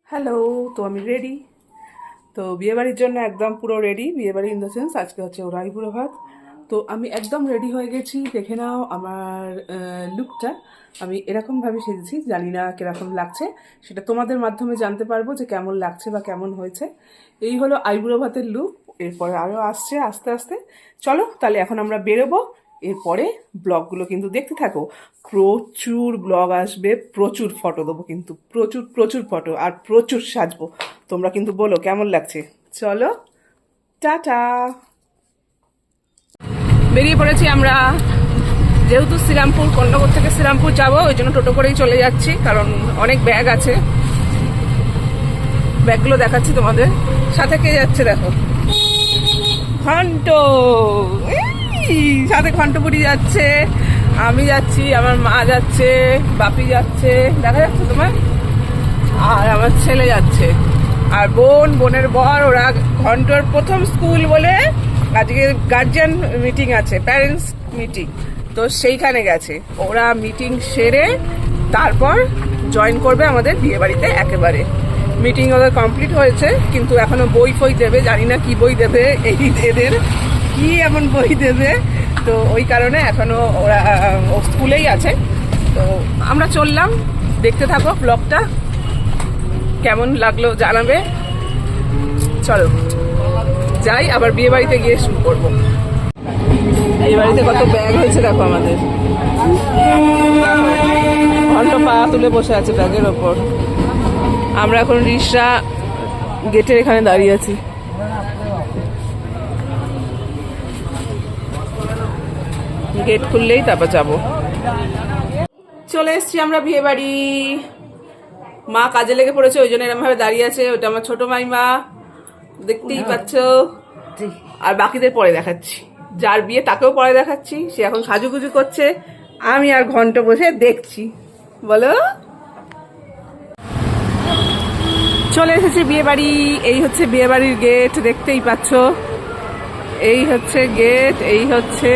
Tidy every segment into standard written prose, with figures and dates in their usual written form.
Hello. তো আমি ready. তো বিয়েবাড়ির জন্য একদম পুরো রেডি। বিয়েবাড়ি ইন দ্য সেন্স আজকে হচ্ছে ওর আইবুড়ো ভাত। তো আমি একদম রেডি হয়ে গেছি। দেখে নাও আমার লুকটা। আমি এরকমভাবে সেজেছি, জানি না কীরকম লাগছে, সেটা তোমাদের মাধ্যমে জানতে পারবো যে কেমন লাগছে বা কেমন হয়েছে। এই হলো আইবুড়ো ভাতের লুক। এরপরে আরও আসছে আস্তে আস্তে। চলো তাহলে এখন আমরা বেরোবো। এরপরে ব্লগগুলো কিন্তু দেখতে থাকো। প্রচুর ব্লগ আসবে, প্রচুর ফটো দেবো, কিন্তু প্রচুর প্রচুর ফটো, আর প্রচুর সাজবো। তোমরা কিন্তু বলো কেমন লাগছে। চলো, টাটা। বেরিয়ে পড়েছি আমরা। যেহেতু শ্রীরামপুর, কন্যাগর থেকে শ্রীরামপুর যাবো, ওই জন্য টোটো করেই চলে যাচ্ছি, কারণ অনেক ব্যাগ আছে। ব্যাগগুলো দেখাচ্ছি তোমাদের। সাথে কে যাচ্ছে দেখো, ঘন্ট। সাথে ঘন্টপুরি যাচ্ছে, আমি যাচ্ছি, আমার মা যাচ্ছে, বাপি যাচ্ছে, দেখা যাচ্ছে তোমার, আর আমার ছেলে যাচ্ছে, আর বোনের বর। ওরা ঘন্টর প্রথম স্কুল বলে আজকে গার্জিয়ান মিটিং আছে, প্যারেন্টস মিটিং, তো সেইখানে গেছে। ওরা মিটিং সেরে তারপর জয়েন করবে আমাদের বিয়ে বাড়িতে। একেবারে মিটিং ওদের কমপ্লিট হয়েছে, কিন্তু এখনো বই ফই দেবে, জানি না কি বই দেবে, এদের কি এমন বই দেবে। তো ওই কারণে এখনো ওরা স্কুলেই আছে। তো আমরা চললাম, দেখতে থাকো ব্লগটা, কেমন লাগলো জানাবে। চলো যাই, আবার বিয়ে বাড়িতে গিয়ে শুরু করবো। বিয়ে বাড়িতে কত ব্যাগ হয়েছে দেখো আমাদের। ঘন্ট পা তুলে বসে আছে ব্যাগের ওপর। আমরা এখন রিসরা গেটের এখানে দাঁড়িয়ে আছি। গেট খুললেই তারপর যাবো। চলে এসছি আমরা বিয়ে বাড়ি। মা কাজে লেগে পড়েছে, ওই জন্য এরকম ভাবে দাঁড়িয়ে আছে। ওটা আমার ছোট মাইমা, দেখতেই পাচ্ছ। আর বাকিদের পরে দেখাচ্ছি, যার বিয়ে তাকেও পরে দেখাচ্ছি। সে এখন সাজুগুজু করছে, আমি আর ঘন্ট বসে দেখছি। বলো, চলে এসেছি বিয়ে বাড়ি। এই হচ্ছে বিয়ে বাড়ির গেট, দেখতেই পাচ্ছ। এই হচ্ছে গেট, এই হচ্ছে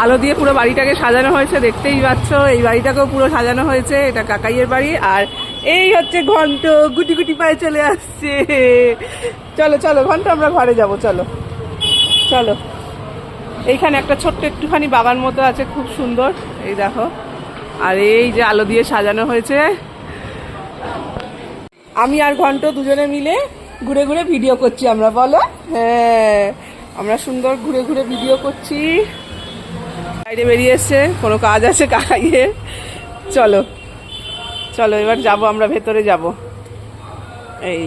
আলো দিয়ে পুরো বাড়িটাকে সাজানো হয়েছে, দেখতেই পাচ্ছ। এই বাড়িটাকেও পুরো সাজানো হয়েছে, এটা কাকাইয়ের বাড়ি। আর এই হচ্ছে ঘন্ট, গুটি গুটি পায়ে চলে আসছে। চলো চলো ঘন্ট, আমরা ঘরে যাব। চলো চলো। এইখানে একটা ছোট্ট একটুখানি বাগান মতো আছে, খুব সুন্দর, এই দেখো। আর এই যে আলো দিয়ে সাজানো হয়েছে। আমি আর ঘন্ট দুজনে মিলে ঘুরে ঘুরে ভিডিও করছি আমরা, বলো। হ্যাঁ, আমরা সুন্দর ঘুরে ঘুরে ভিডিও করছি। বাইরে বেরিয়ে এসছে, কোনো কাজ আছে কাকাইয়ের। চলো চলো, এবার যাব আমরা, ভেতরে যাব। এই